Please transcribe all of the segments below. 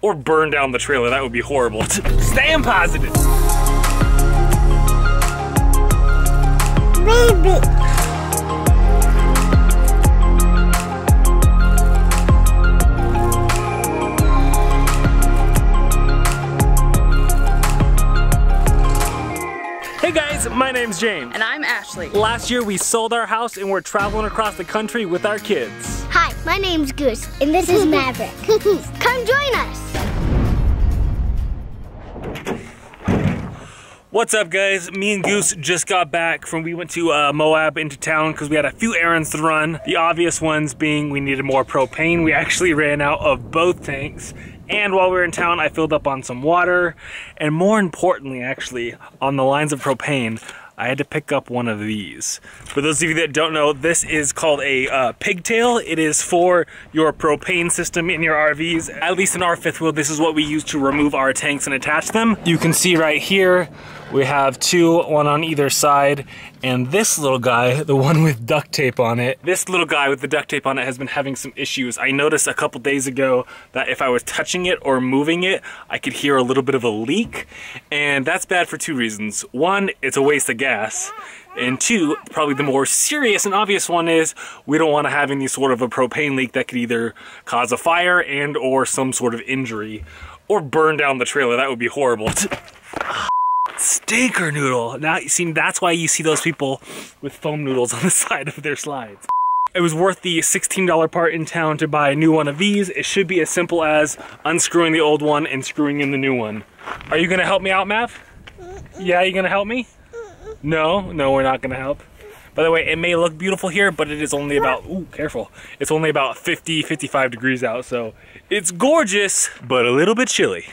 or burn down the trailer. That would be horrible. Staying positive. Baby. Hey guys, my name's James. And I'm Ashley. Last year we sold our house and we're traveling across the country with our kids. Hi, my name's Goose, and this is Maverick. Come join us. What's up guys? Me and Goose just got back from, we went to Moab into town because we had a few errands to run. The obvious ones being we needed more propane. We actually ran out of both tanks. And while we were in town, I filled up on some water. And more importantly, actually, on the lines of propane, I had to pick up one of these. For those of you that don't know, this is called a pigtail. It is for your propane system in your RVs. At least in our fifth wheel, this is what we use to remove our tanks and attach them. You can see right here, we have two, one on either side, and this little guy, the one with duct tape on it, this little guy with the duct tape on it has been having some issues. I noticed a couple days ago that if I was touching it or moving it, I could hear a little bit of a leak, and that's bad for two reasons. One, it's a waste of gas, and two, probably the more serious and obvious one is we don't want to have any sort of a propane leak that could either cause a fire and or some sort of injury or burn down the trailer. That would be horrible. Stinker noodle. Now, you see, that's why you see those people with foam noodles on the side of their slides. It was worth the $16 part in town to buy a new one of these. It should be as simple as unscrewing the old one and screwing in the new one. Are you gonna help me out, Mav? Yeah, you gonna help me? No, we're not gonna help. By the way, it may look beautiful here, but it is only about, ooh, careful. It's only about 50, 55 degrees out, so it's gorgeous, but a little bit chilly.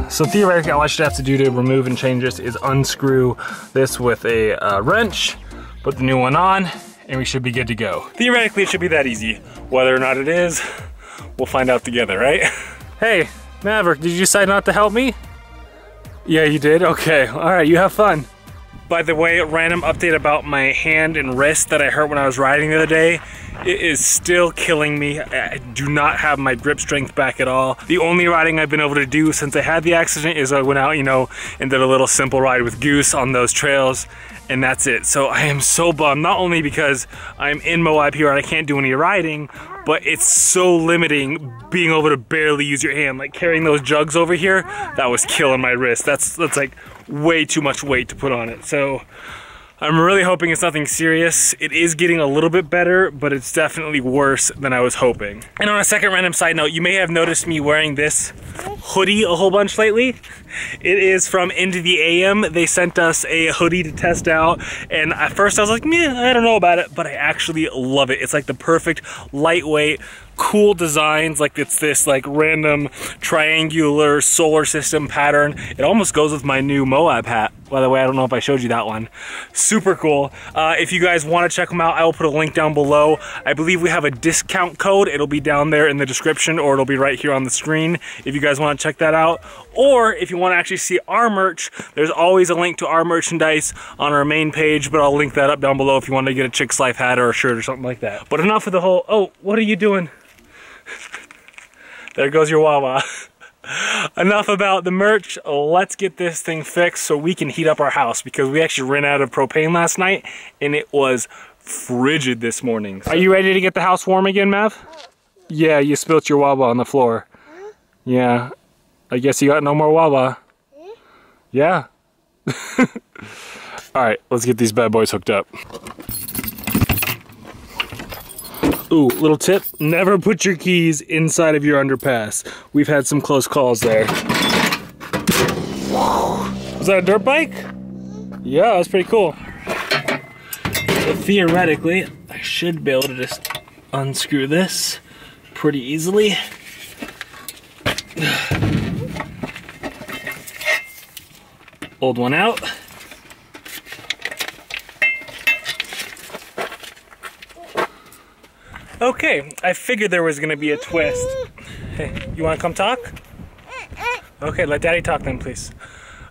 So theoretically, all I should have to do to remove and change this is unscrew this with a wrench, put the new one on, and we should be good to go. Theoretically, it should be that easy. Whether or not it is, we'll find out together, right? Hey, Maverick, did you decide not to help me? Yeah, you did? Okay, all right, you have fun. By the way, a random update about my hand and wrist that I hurt when I was riding the other day. It is still killing me. I do not have my grip strength back at all. The only riding I've been able to do since I had the accident is I went out, you know, and did a little simple ride with Goose on those trails, and that's it. So I am so bummed, not only because I'm in Moab here and I can't do any riding, but it's so limiting being able to barely use your hand. Like carrying those jugs over here, that was killing my wrist. That's like way too much weight to put on it. So I'm really hoping it's nothing serious. It is getting a little bit better, but it's definitely worse than I was hoping. And on a second random side note, you may have noticed me wearing this hoodie a whole bunch lately. It is from Into the AM. They sent us a hoodie to test out, and at first I was like, meh, I don't know about it, but I actually love it. It's like the perfect lightweight, cool designs. Like it's this like random triangular solar system pattern. It almost goes with my new Moab hat. By the way, I don't know if I showed you that one. Super cool. If you guys want to check them out, I will put a link down below. I believe we have a discount code. It'll be down there in the description, or it'll be right here on the screen if you guys want to check that out. Or if you want to actually see our merch, there's always a link to our merchandise on our main page, but I'll link that up down below if you want to get a Chick's Life hat or a shirt or something like that. But enough of the whole, oh, what are you doing? There goes your Wawa. Enough about the merch. Let's get this thing fixed so we can heat up our house, because we actually ran out of propane last night and it was frigid this morning. Are you ready to get the house warm again, Mav? Yeah, you spilt your Wawa on the floor. Yeah, I guess you got no more Wawa. Yeah. All right, let's get these bad boys hooked up. Ooh, little tip, never put your keys inside of your underpass. We've had some close calls there. Was that a dirt bike? Yeah, that's pretty cool. So theoretically, I should be able to just unscrew this pretty easily. Old one out. Okay, I figured there was gonna be a twist. Hey, you wanna come talk? Okay, let Daddy talk then, please.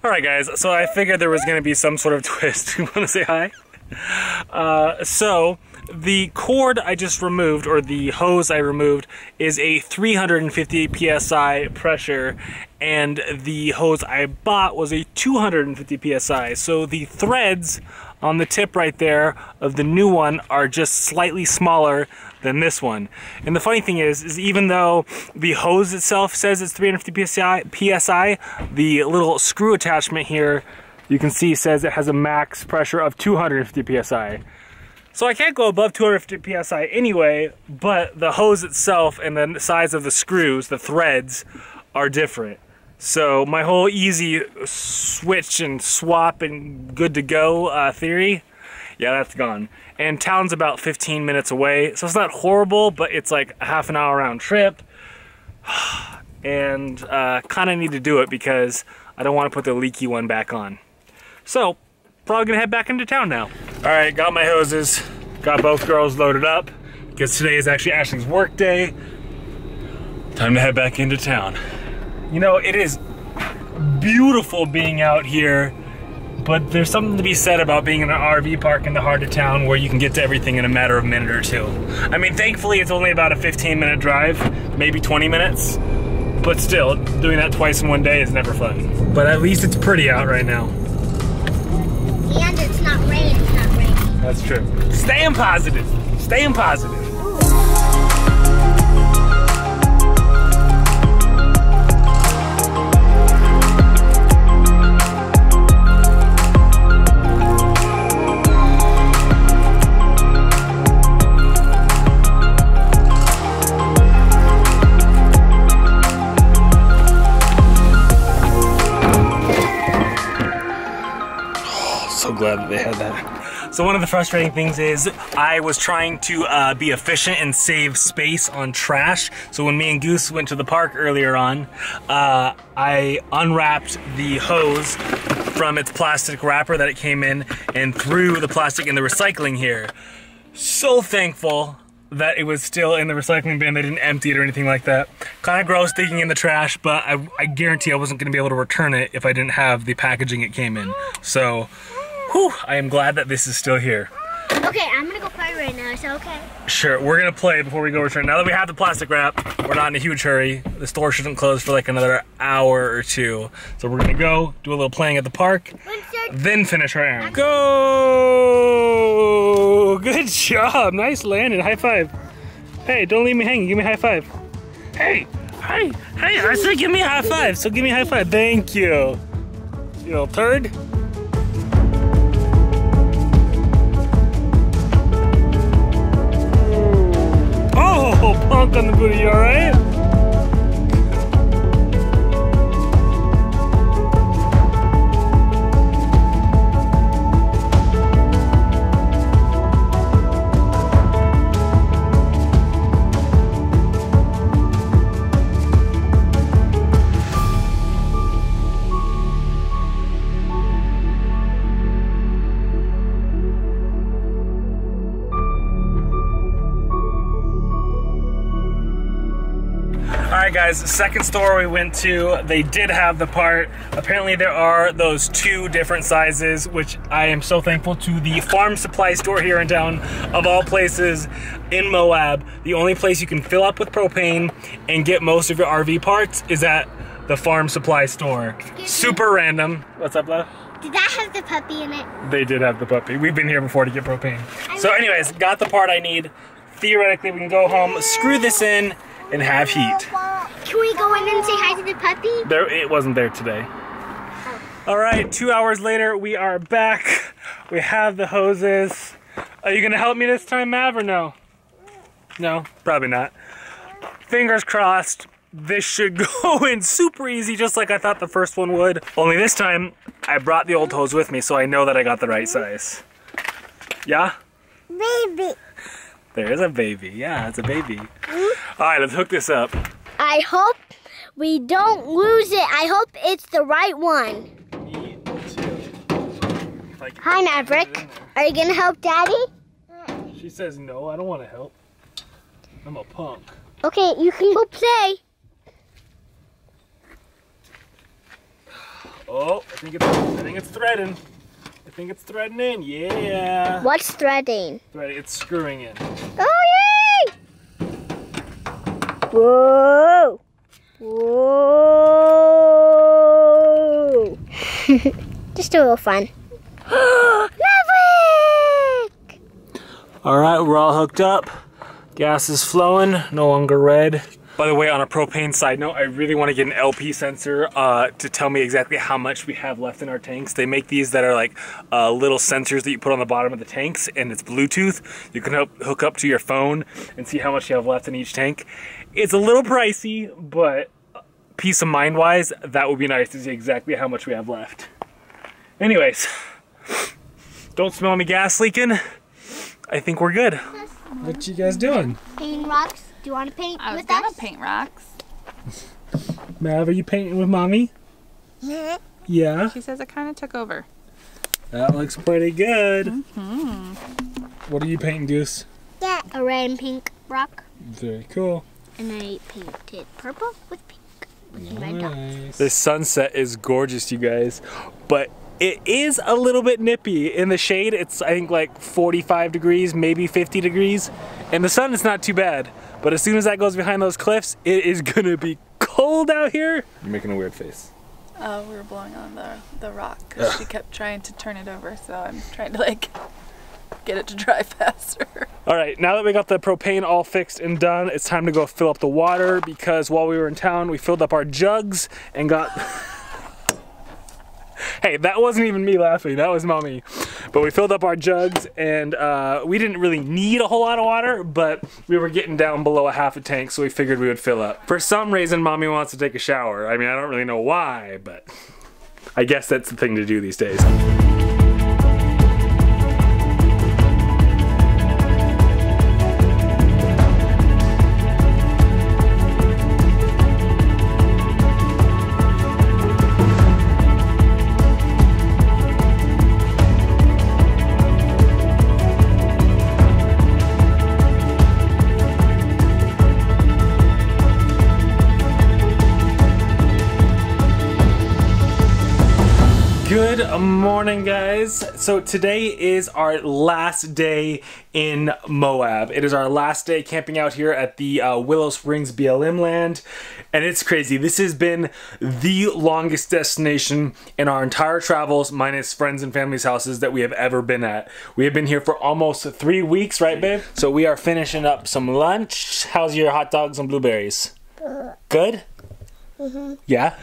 All right, guys, so I figured there was gonna be some sort of twist. You wanna say hi? So the cord I just removed, or the hose I removed, is a 350 PSI pressure, and the hose I bought was a 250 PSI. So the threads on the tip right there of the new one are just slightly smaller than this one. And the funny thing is even though the hose itself says it's 350 PSI, the little screw attachment here, you can see, says it has a max pressure of 250 PSI. So I can't go above 250 PSI anyway, but the hose itself and the size of the screws, the threads, are different. So my whole easy switch and swap and good to go theory, yeah, that's gone. And town's about 15 minutes away, so it's not horrible, but it's like a half an hour round trip. And kind of need to do it because I don't want to put the leaky one back on. So, probably gonna head back into town now. All right, got my hoses, got both girls loaded up, because today is actually Ashley's work day. Time to head back into town. You know, it is beautiful being out here, but there's something to be said about being in an RV park in the heart of town where you can get to everything in a matter of a minute or two. I mean, thankfully it's only about a 15-minute drive, maybe 20 minutes, but still, doing that twice in one day is never fun. But at least it's pretty out right now. And it's not raining, it's not raining. That's true. Staying positive. Staying positive. So glad that they had that. So one of the frustrating things is I was trying to be efficient and save space on trash. So when me and Goose went to the park earlier on, I unwrapped the hose from its plastic wrapper that it came in and threw the plastic in the recycling here. So thankful that it was still in the recycling bin. They didn't empty it or anything like that. Kind of gross digging in the trash, but I guarantee I wasn't gonna be able to return it if I didn't have the packaging it came in. So, whew, I am glad that this is still here. Okay, I'm gonna go play right now, is that okay? Sure, we're gonna play before we go return. Now that we have the plastic wrap, we're not in a huge hurry. The store shouldn't close for like another hour or two. So we're gonna go, do a little playing at the park, then finish our errand. Go! Good job, nice landing, high five. Hey, don't leave me hanging, give me a high five. Hey, hey, I said give me a high five, so give me a high five. Thank you. You little turd. Oh, punk on the booty, you alright? Alright guys, the second store we went to, they did have the part. Apparently there are those two different sizes, which I am so thankful to the farm supply store here in town, of all places in Moab. The only place you can fill up with propane and get most of your RV parts is at the farm supply store. Super random. What's up, love? Did that have the puppy in it? They did have the puppy. We've been here before to get propane. So anyways, got the part I need. Theoretically, we can go home, screw this in, and have heat. Can we go in and say hi to the puppy? It wasn't there today. All right, 2 hours later, we are back. We have the hoses. Are you gonna help me this time, Mav, or no? No, probably not. Fingers crossed. This should go in super easy, just like I thought the first one would. Only this time, I brought the old hose with me, so I know that I got the right size. Yeah? Baby. There's a baby. Yeah, it's a baby. All right, let's hook this up. I hope we don't lose it. I hope it's the right one. Me too. Hi, Maverick. Are you gonna help Daddy? She says no, I don't want to help. I'm a punk. Okay, you can go play. Oh, I think it's threading. I think it's threading in. Yeah. What's threading? It's screwing in. Oh, yay! Whoa! Whoa! Just a little fun. Maverick! All right, we're all hooked up. Gas is flowing, no longer red. By the way, on a propane side note, I really want to get an LP sensor to tell me exactly how much we have left in our tanks. They make these that are like little sensors that you put on the bottom of the tanks, and it's Bluetooth. You can hook up to your phone and see how much you have left in each tank. It's a little pricey, but peace of mind wise, that would be nice to see exactly how much we have left. Anyways, don't smell me gas leaking. I think we're good. What you guys doing? Painting rocks. Do you want to paint with us? I was gonna paint rocks. Mav, are you painting with mommy? Yeah. Yeah. She says it kind of took over. That looks pretty good. Mm-hmm. What are you painting, Goose? Yeah. A red and pink rock. Very cool. And I painted purple with pink. With red dots. This sunset is gorgeous, you guys. But it is a little bit nippy. In the shade, it's I think like 45 degrees, maybe 50 degrees. And the sun is not too bad. But as soon as that goes behind those cliffs, it is gonna be cold out here. You're making a weird face. Oh, we were blowing on the rock. She kept trying to turn it over, so I'm trying to like get it to dry faster. All right, now that we got the propane all fixed and done, it's time to go fill up the water because while we were in town, we filled up our jugs and got... Hey, that wasn't even me laughing, that was mommy. But we filled up our jugs and we didn't really need a whole lot of water, but we were getting down below a half a tank, so we figured we would fill up. For some reason, mommy wants to take a shower. I mean, I don't really know why, but I guess that's the thing to do these days. Good morning, guys. So today is our last day in Moab. It is our last day camping out here at the Willow Springs BLM land, and it's crazy. This has been the longest destination in our entire travels, minus friends and family's houses, that we have ever been at. We have been here for almost 3 weeks, right, babe? So we are finishing up some lunch. How's your hot dogs and blueberries? Good? Mm-hmm. Yeah?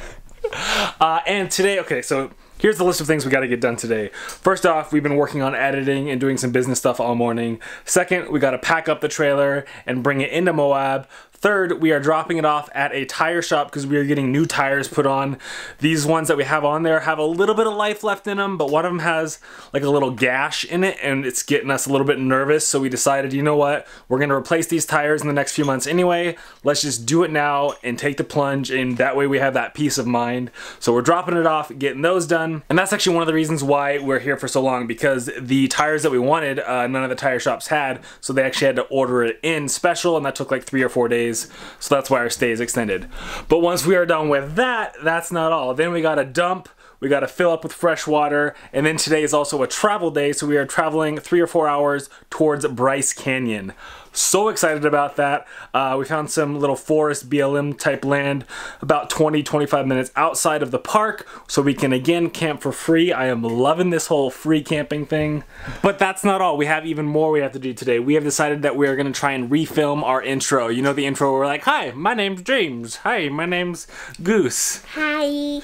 And today, okay, so here's the list of things we got to get done today. First off, we've been working on editing and doing some business stuff all morning. Second, we got to pack up the trailer and bring it into Moab. Third, we are dropping it off at a tire shop because we are getting new tires put on. These ones that we have on there have a little bit of life left in them, but one of them has like a little gash in it and it's getting us a little bit nervous. So we decided, you know what? We're going to replace these tires in the next few months anyway. Let's just do it now and take the plunge, and that way we have that peace of mind. So we're dropping it off, getting those done. And that's actually one of the reasons why we're here for so long, because the tires that we wanted, none of the tire shops had. So they actually had to order it in special, and that took like 3 or 4 days. So that's why our stay is extended. But once we are done with that, that's not all. Then we gotta dump, we gotta fill up with fresh water, and then today is also a travel day, so we are traveling 3 or 4 hours towards Bryce Canyon. So excited about that. We found some little forest BLM type land about 20-25 minutes outside of the park, so we can again camp for free. I am loving this whole free camping thing. But that's not all. We have even more we have to do today. We have decided that we are going to try and refilm our intro. You know the intro where we're like, hi, my name's James. Hi, my name's Goose. Hi.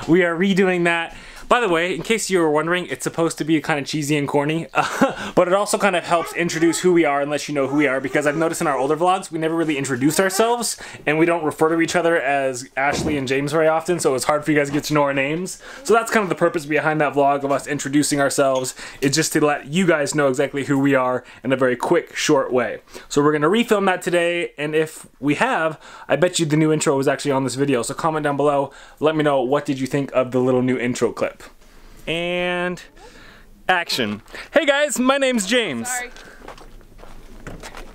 We are redoing that. By the way, in case you were wondering, it's supposed to be kind of cheesy and corny, but it also kind of helps introduce who we are and let you know who we are, because I've noticed in our older vlogs, we never really introduce ourselves, and we don't refer to each other as Ashley and James very often, so it's hard for you guys to get to know our names. So that's kind of the purpose behind that vlog of us introducing ourselves, is just to let you guys know exactly who we are in a very quick, short way. So we're going to refilm that today, and if we have, I bet you the new intro was actually on this video, so comment down below, let me know what did you think of the little new intro clip. And action. Hey guys, my name's James. Sorry.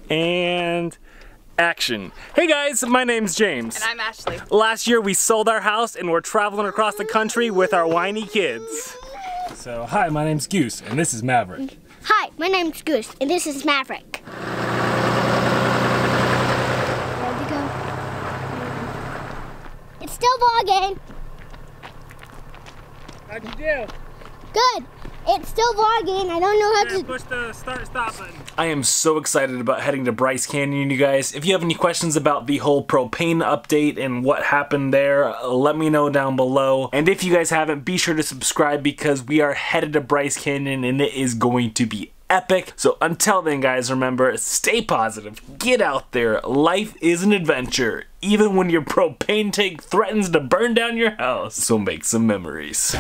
And Action. Hey guys, my name's James. And I'm Ashley. Last year we sold our house and we're traveling across the country with our whiny kids. So, hi, my name's Goose and this is Maverick. Hi, my name's Goose and this is Maverick. Ready to go? It's still vlogging. How'd you do? Good. It's still vlogging. I don't know how to push the stop button. I am so excited about heading to Bryce Canyon, you guys. If you have any questions about the whole propane update and what happened there, let me know down below. And if you guys haven't, be sure to subscribe because we are headed to Bryce Canyon and it is going to be epic. So until then, guys, remember, stay positive, get out there. Life is an adventure, even when your propane tank threatens to burn down your house. So make some memories.